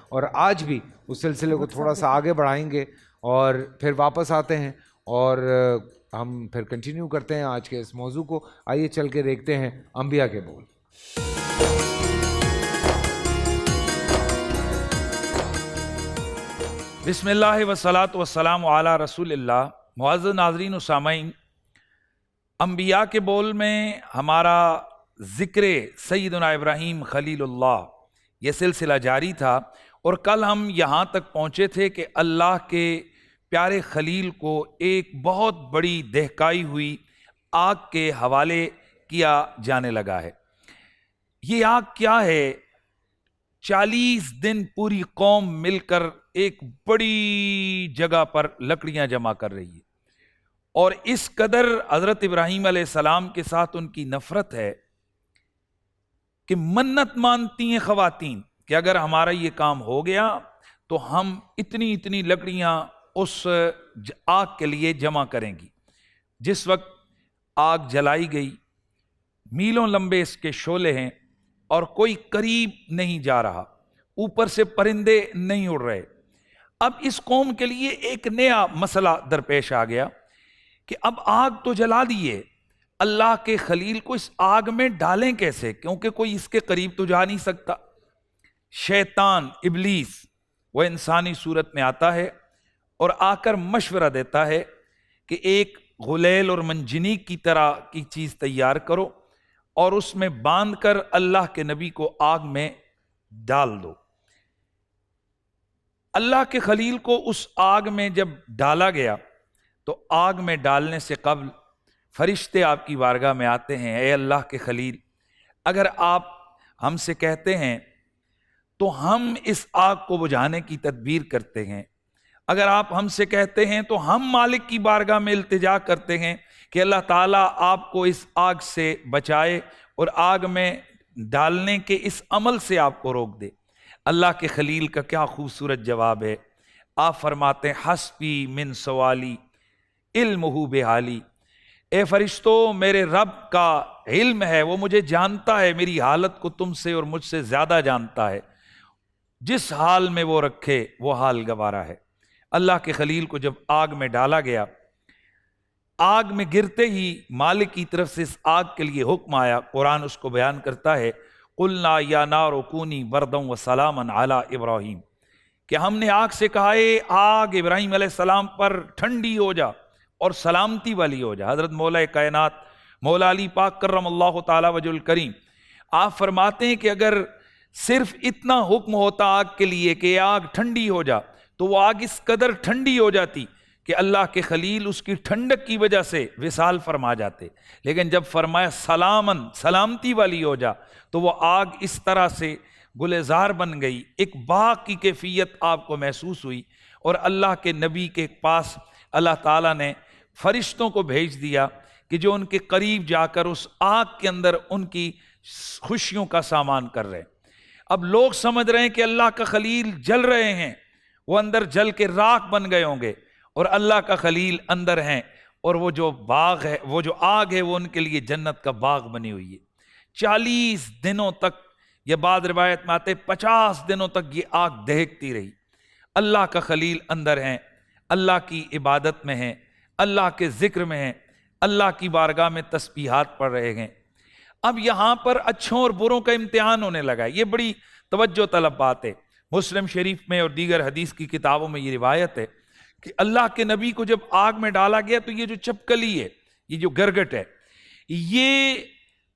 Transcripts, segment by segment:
اور آج بھی اس سلسلے کو تھوڑا سا آگے بڑھائیں گے اور پھر واپس آتے ہیں اور ہم پھر کنٹینیو کرتے ہیں آج کے اس موضوع کو. آئیے چل کے دیکھتے ہیں انبیاء کے بول. بسم اللہ والصلاۃ والسلام علی رسول اللہ. معزز ناظرین و سامعین، انبیاء کے بول میں ہمارا ذکر سیدنا ابراہیم خلیل اللہ یہ سلسلہ جاری تھا، اور کل ہم یہاں تک پہنچے تھے کہ اللہ کے پیارے خلیل کو ایک بہت بڑی دہکائی ہوئی آگ کے حوالے کیا جانے لگا ہے. یہ آگ کیا ہے؟ 40 دن پوری قوم مل کر ایک بڑی جگہ پر لکڑیاں جمع کر رہی ہے، اور اس قدر حضرت ابراہیم علیہ السلام کے ساتھ ان کی نفرت ہے کہ منت مانتی ہیں خواتین کہ اگر ہمارا یہ کام ہو گیا تو ہم اتنی اتنی لکڑیاں اس آگ کے لیے جمع کریں گی. جس وقت آگ جلائی گئی، میلوں لمبے اس کے شعلے ہیں اور کوئی قریب نہیں جا رہا، اوپر سے پرندے نہیں اڑ رہے. اب اس قوم کے لیے ایک نیا مسئلہ درپیش آ گیا کہ اب آگ تو جلا دیے، اللہ کے خلیل کو اس آگ میں ڈالیں کیسے؟ کیونکہ کوئی اس کے قریب تو جا نہیں سکتا. شیطان ابلیس وہ انسانی صورت میں آتا ہے اور آ کر مشورہ دیتا ہے کہ ایک غلیل اور منجنیق کی طرح کی چیز تیار کرو اور اس میں باندھ کر اللہ کے نبی کو آگ میں ڈال دو. اللہ کے خلیل کو اس آگ میں جب ڈالا گیا تو آگ میں ڈالنے سے قبل فرشتے آپ کی بارگاہ میں آتے ہیں، اے اللہ کے خلیل، اگر آپ ہم سے کہتے ہیں تو ہم اس آگ کو بجھانے کی تدبیر کرتے ہیں، اگر آپ ہم سے کہتے ہیں تو ہم مالک کی بارگاہ میں التجا کرتے ہیں کہ اللہ تعالیٰ آپ کو اس آگ سے بچائے اور آگ میں ڈالنے کے اس عمل سے آپ کو روک دے. اللہ کے خلیل کا کیا خوبصورت جواب ہے. آپ فرماتے ہیں حسبی من سوالی علمہ بحالی، اے فرشتو میرے رب کا علم ہے، وہ مجھے جانتا ہے، میری حالت کو تم سے اور مجھ سے زیادہ جانتا ہے، جس حال میں وہ رکھے وہ حال گوارا ہے. اللہ کے خلیل کو جب آگ میں ڈالا گیا، آگ میں گرتے ہی مالک کی طرف سے اس آگ کے لیے حکم آیا. قرآن اس کو بیان کرتا ہے قلنا یا نار کونی بردا وسلاما علی ابراہیم، کہ ہم نے آگ سے کہا اے آگ ابراہیم علیہ السلام پر ٹھنڈی ہو جا اور سلامتی والی ہو جا. حضرت مولا کائنات مولا علی پاک کرم اللہ تعالی وجہ الکریم آپ فرماتے ہیں کہ اگر صرف اتنا حکم ہوتا آگ کے لیے کہ آگ ٹھنڈی ہو جا تو وہ آگ اس قدر ٹھنڈی ہو جاتی کہ اللہ کے خلیل اس کی ٹھنڈک کی وجہ سے وصال فرما جاتے. لیکن جب فرمایا سلامن سلامتی والی ہو جا تو وہ آگ اس طرح سے گلزار بن گئی، ایک باغ کی کیفیت آپ کو محسوس ہوئی. اور اللہ کے نبی کے پاس اللہ تعالیٰ نے فرشتوں کو بھیج دیا کہ جو ان کے قریب جا کر اس آگ کے اندر ان کی خوشیوں کا سامان کر رہے ہیں. اب لوگ سمجھ رہے ہیں کہ اللہ کا خلیل جل رہے ہیں، وہ اندر جل کے راکھ بن گئے ہوں گے، اور اللہ کا خلیل اندر ہیں، اور وہ جو باغ ہے، وہ جو آگ ہے، وہ ان کے لیے جنت کا باغ بنی ہوئی ہے. 40 دنوں تک، یہ بعض روایت میں آتے 50 دنوں تک یہ آگ دہکتی رہی. اللہ کا خلیل اندر ہیں، اللہ کی عبادت میں ہیں، اللہ کے ذکر میں ہیں، اللہ کی بارگاہ میں تسبیحات پڑھ رہے ہیں. اب یہاں پر اچھوں اور بروں کا امتحان ہونے لگا. یہ بڑی توجہ طلب بات ہے. مسلم شریف میں اور دیگر حدیث کی کتابوں میں یہ روایت ہے کہ اللہ کے نبی کو جب آگ میں ڈالا گیا تو یہ جو چپکلی ہے، یہ جو گرگٹ ہے، یہ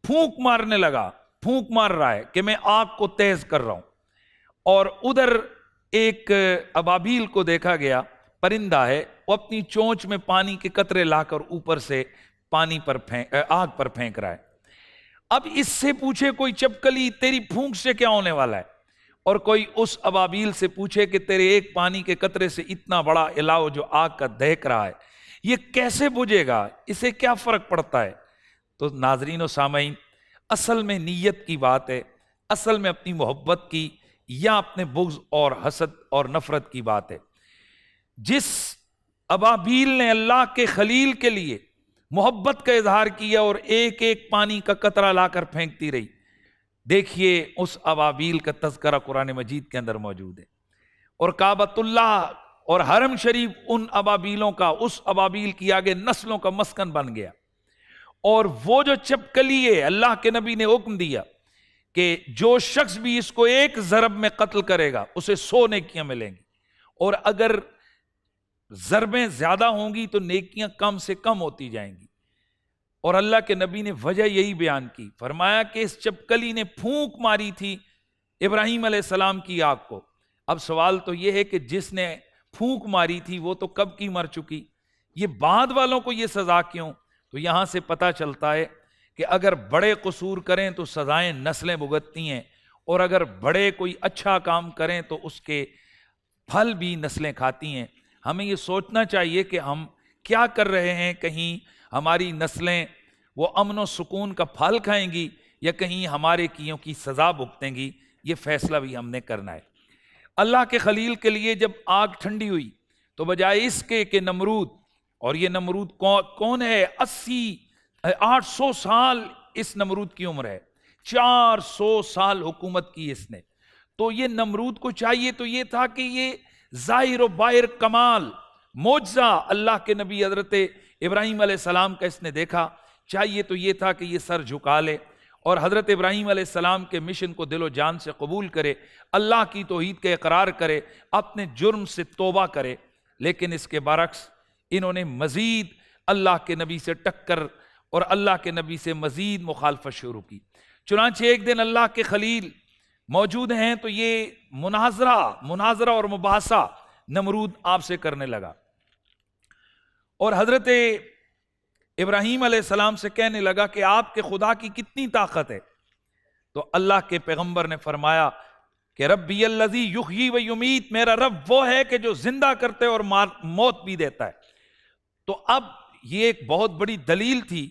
پھونک مارنے لگا، پھونک مار رہا ہے کہ میں آگ کو تیز کر رہا ہوں. اور ادھر ایک ابابیل کو دیکھا گیا، پرندہ ہے، وہ اپنی چونچ میں پانی کے قطرے لا کر اوپر سے پانی پر آگ پر پھینک رہا ہے. اب اس سے پوچھے کوئی چپکلی تیری پھونک سے کیا ہونے والا ہے، اور کوئی اس ابابیل سے پوچھے کہ تیرے ایک پانی کے قطرے سے اتنا بڑا الاؤ جو آگ کا دہک رہا ہے یہ کیسے بجھے گا، اسے کیا فرق پڑتا ہے. تو ناظرین و سامعین، اصل میں نیت کی بات ہے، اصل میں اپنی محبت کی یا اپنے بغض اور حسد اور نفرت کی بات ہے. جس ابابیل نے اللہ کے خلیل کے لیے محبت کا اظہار کیا اور ایک ایک پانی کا قطرہ لا کر پھینکتی رہی، دیکھیے اس ابابیل کا تذکرہ قرآن مجید کے اندر موجود ہے، اور کعبۃ اللہ اور حرم شریف ان ابابیلوں کا، اس ابابیل کی آگے نسلوں کا مسکن بن گیا۔ اور وہ جو چپکلی ہے، اللہ کے نبی نے حکم دیا کہ جو شخص بھی اس کو ایک ضرب میں قتل کرے گا اسے 100 نیکیاں ملیں گی، اور اگر ضربیں زیادہ ہوں گی تو نیکیاں کم سے کم ہوتی جائیں گی۔ اور اللہ کے نبی نے وجہ یہی بیان کی، فرمایا کہ اس چپکلی نے پھونک ماری تھی ابراہیم علیہ السلام کی آگ کو۔ اب سوال تو یہ ہے کہ جس نے پھونک ماری تھی وہ تو کب کی مر چکی، یہ بعد والوں کو یہ سزا کیوں؟ تو یہاں سے پتہ چلتا ہے کہ اگر بڑے قصور کریں تو سزائیں نسلیں بھگتتی ہیں، اور اگر بڑے کوئی اچھا کام کریں تو اس کے پھل بھی نسلیں کھاتی ہیں۔ ہمیں یہ سوچنا چاہیے کہ ہم کیا کر رہے ہیں، کہیں ہماری نسلیں وہ امن و سکون کا پھل کھائیں گی یا کہیں ہمارے کیوں کی سزا بھگتیں گی، یہ فیصلہ بھی ہم نے کرنا ہے۔ اللہ کے خلیل کے لیے جب آگ ٹھنڈی ہوئی تو بجائے اس کے کہ نمرود، اور یہ نمرود کون ہے، 800 سال اس نمرود کی عمر ہے، 400 سال حکومت کی اس نے، تو یہ نمرود کو چاہیے تو یہ تھا کہ یہ ظاہر و باہر کمال معجزہ اللہ کے نبی حضرت ابراہیم علیہ السلام کا اس نے دیکھا، چاہیے تو یہ تھا کہ یہ سر جھکا لے اور حضرت ابراہیم علیہ السلام کے مشن کو دل و جان سے قبول کرے، اللہ کی توحید کا اقرار کرے، اپنے جرم سے توبہ کرے۔ لیکن اس کے برعکس انہوں نے مزید اللہ کے نبی سے ٹکر اور اللہ کے نبی سے مزید مخالفت شروع کی۔ چنانچہ ایک دن اللہ کے خلیل موجود ہیں تو یہ مناظرہ اور مباحثہ نمرود آپ سے کرنے لگا، اور حضرت ابراہیم علیہ السلام سے کہنے لگا کہ آپ کے خدا کی کتنی طاقت ہے؟ تو اللہ کے پیغمبر نے فرمایا کہ ربی الذی یحیی و یمیت، میرا رب وہ ہے کہ جو زندہ کرتے اور موت بھی دیتا ہے۔ تو اب یہ ایک بہت بڑی دلیل تھی،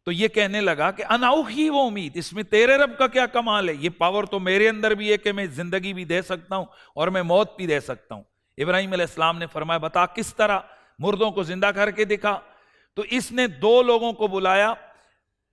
تو یہ کہنے لگا کہ انا احیی و امیت، اس میں تیرے رب کا کیا کمال ہے، یہ پاور تو میرے اندر بھی ہے کہ میں زندگی بھی دے سکتا ہوں اور میں موت بھی دے سکتا ہوں۔ ابراہیم علیہ السلام نے فرمایا بتا کس طرح، مردوں کو زندہ کر کے دکھا۔ تو اس نے 2 لوگوں کو بلایا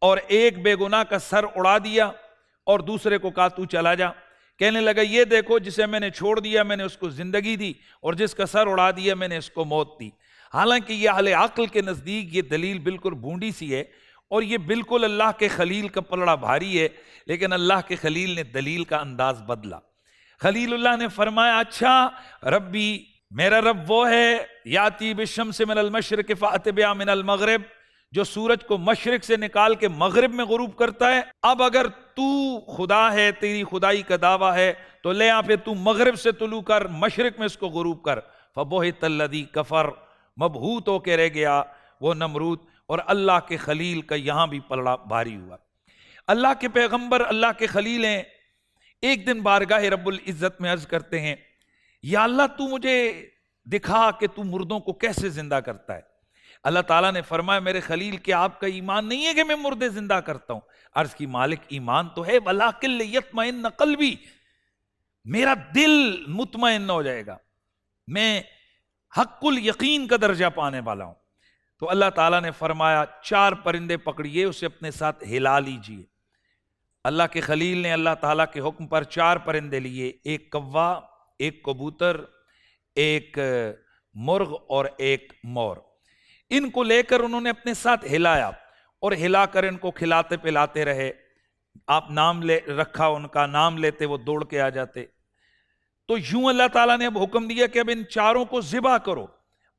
اور ایک بے گناہ کا سر اڑا دیا اور دوسرے کو کہا تو چلا جا۔ کہنے لگا یہ دیکھو جسے میں نے چھوڑ دیا میں نے اس کو زندگی دی، اور جس کا سر اڑا دیا میں نے اس کو موت دی۔ حالانکہ یہ اہل عقل کے نزدیک یہ دلیل بالکل بھونڈی سی ہے، اور یہ بالکل اللہ کے خلیل کا پلڑا بھاری ہے، لیکن اللہ کے خلیل نے دلیل کا انداز بدلا۔ خلیل اللہ نے فرمایا اچھا ربی، میرا رب وہ ہے یاتی بالشمس من المشرق فأت بہا من المغرب، جو سورج کو مشرق سے نکال کے مغرب میں غروب کرتا ہے۔ اب اگر تو خدا ہے، تیری خدائی کا دعویٰ ہے، تو لے آ پھر تو مغرب سے طلوع کر، مشرق میں اس کو غروب کر۔ فبہت الذی کفر، مبہوت ہو کے رہ گیا وہ نمرود، اور اللہ کے خلیل کا یہاں بھی پلڑا بھاری ہوا۔ اللہ کے پیغمبر اللہ کے خلیل ہیں، ایک دن بارگاہ رب العزت میں عرض کرتے ہیں یا اللہ تو مجھے دکھا کہ تو مردوں کو کیسے زندہ کرتا ہے۔ اللہ تعالیٰ نے فرمایا میرے خلیل کیا آپ کا ایمان نہیں ہے کہ میں مردے زندہ کرتا ہوں؟ عرض کی مالک ایمان تو ہے، وَلَٰكِن لِيَطْمَئِنَّ قَلْبِي، میرا دل مطمئن ہو جائے گا، میں حق الیقین کا درجہ پانے والا ہوں۔ تو اللہ تعالیٰ نے فرمایا 4 پرندے پکڑیے، اسے اپنے ساتھ ہلا لیجئے۔ اللہ کے خلیل نے اللہ تعالیٰ کے حکم پر 4 پرندے لیے، ایک کوا، ایک کبوتر، ایک مرغ اور ایک مور۔ ان کو لے کر انہوں نے اپنے ساتھ ہلایا، اور ہلا کر ان کو کھلاتے پلاتے رہے۔ آپ نام رکھا ان کا، نام لیتے وہ دوڑ کے آ جاتے۔ تو یوں اللہ تعالیٰ نے اب حکم دیا کہ اب ان 4 کو ذبح کرو۔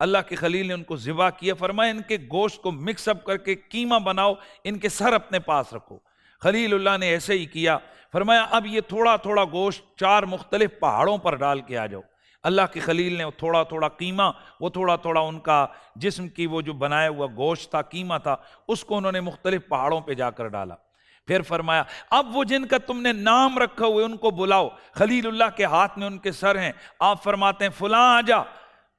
اللہ کے خلیل نے ان کو ذبح کیا، فرمایا ان کے گوشت کو مکس اپ کر کے قیمہ بناؤ، ان کے سر اپنے پاس رکھو۔ خلیل اللہ نے ایسے ہی کیا، فرمایا اب یہ تھوڑا تھوڑا گوشت 4 مختلف پہاڑوں پر ڈال کے آ جاؤ۔ اللہ کے خلیل نے تھوڑا تھوڑا قیمہ، وہ تھوڑا تھوڑا ان کا جسم کی وہ جو بنایا ہوا گوشت تھا، قیمہ تھا، اس کو انہوں نے مختلف پہاڑوں پہ جا کر ڈالا۔ پھر فرمایا اب وہ جن کا تم نے نام رکھا ہوئے ان کو بلاؤ۔ خلیل اللہ کے ہاتھ میں ان کے سر ہیں، آپ فرماتے ہیں فلاں آ جا۔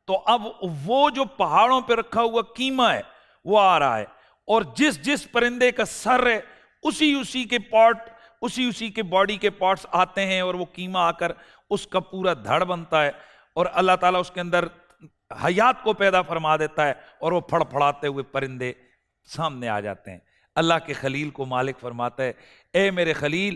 تو اب وہ جو پہاڑوں پہ رکھا ہوا قیمہ ہے وہ آ رہا ہے، اور جس پرندے کا سر ہے اسی کے پارٹ، اسی کے باڈی کے پارٹس آتے ہیں، اور وہ قیمہ آ کر اس کا پورا دھڑ بنتا ہے، اور اللہ تعالیٰ اس کے اندر حیات کو پیدا فرما دیتا ہے، اور وہ پھڑ پھڑاتے ہوئے پرندے سامنے آ جاتے ہیں۔ اللہ کے خلیل کو مالک فرماتا ہے اے میرے خلیل،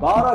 12